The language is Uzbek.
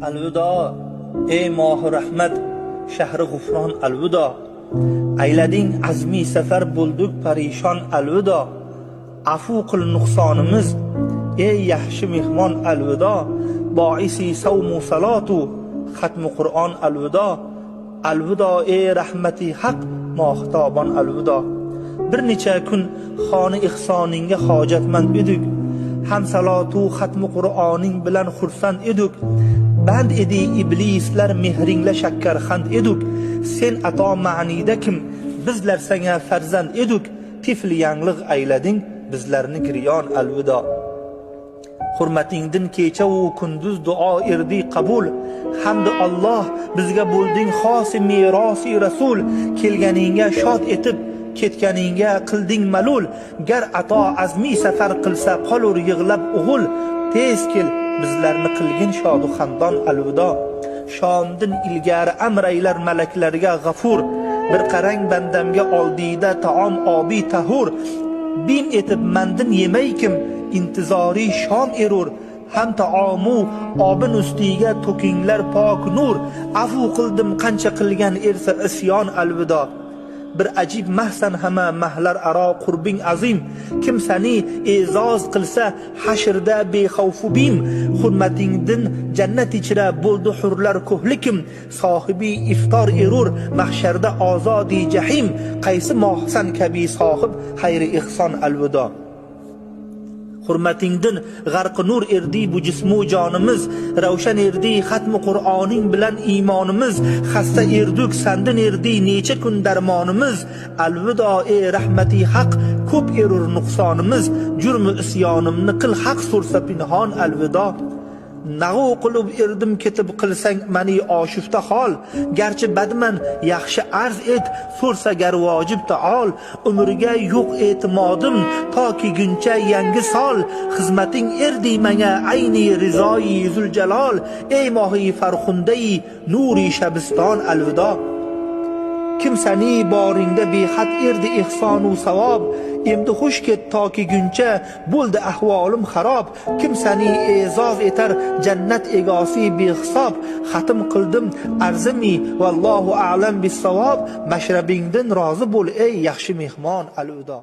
Alvido ey mohi rahmat shahri g'ufron alvido, aylading azmi safar bo'ldik parishon alvido, afu qil nuqsonimiz ey yaxshi mehmon alvido, boisi savmu salatu xatmi qur'on alvido, alvido ey rahmati haq mohtabon alvido. Bir necha kun xoni ihsoningga hojatmand edik, ham salatu xatmi qur'oning bilan xursand edik. Band edi iblislar mehringla shakkarxand eduk, sen ato ma'nida kim bizlar sanga farzand eduk, tifli yangliq aylading bizlarni giryon alvido. Hurmatingdin kecha u kunduz duo erdi qabul, hamdi Alloh bizga bo'lding xosi merosi rasul, kelganingga shod etib ketganingga qilding malul, gar ato azmi safar qilsa qolur yig'lab o'g'ul, tez kel bizlarni qilgin shodu xandon alvido. Shomdin ilgari amraylar malaklarga g'afur, bir qarang bandamga oldida taom obi tahur, bim etib mandin yemaykim intizori shom erur, ham taomu obin ustiga to'kinglar pok nur, afu qildim qancha qilgan ersa isyon alvido. Bir ajib mahsan hama mahlar aro qurbing azim, kim sani e'zoz qilsa hashrda bexavfu bim, hurmatingdin jannat ichra bo'ldi hurlar ko'hlikim, sohibi iftor erur mahsharda ozodi jahim, qaysi mohsan kabi sohib xayri ihson alvido. Hurmatingdin g'arq nur erdi bu jismu jonimiz, ravshan erdi xatmi qur'oning bilan iymonimiz, xasta erduk sandin erdi necha kun darmonimiz, alvido ey rahmati haq ko'p erur nuqsonimiz, jurmi isyonimni qil haq sursa pinhon alvido. Nag'u qilib erdim ketib qilsang mani oshufta hol, garchi badman yaxshi arz et so'rsa gar vojib taol, umriga yo'q e'timodim toki guncha yangi sol, xizmating erdi manga ayni rizoyi zuljalol, ey mohi farxundai nuri shabiston alvido. Kim sani boringda behad erdi ihsonu savob, endi xush ket toki guncha bo'ldi ahvolim xarob, kim sani e'zoz etar jannat egosi behisob, xatm qildim arzimi vallohu a'lam bis savob, mashrabingdan rozi bo'l ey yaxshi mehmon alvido.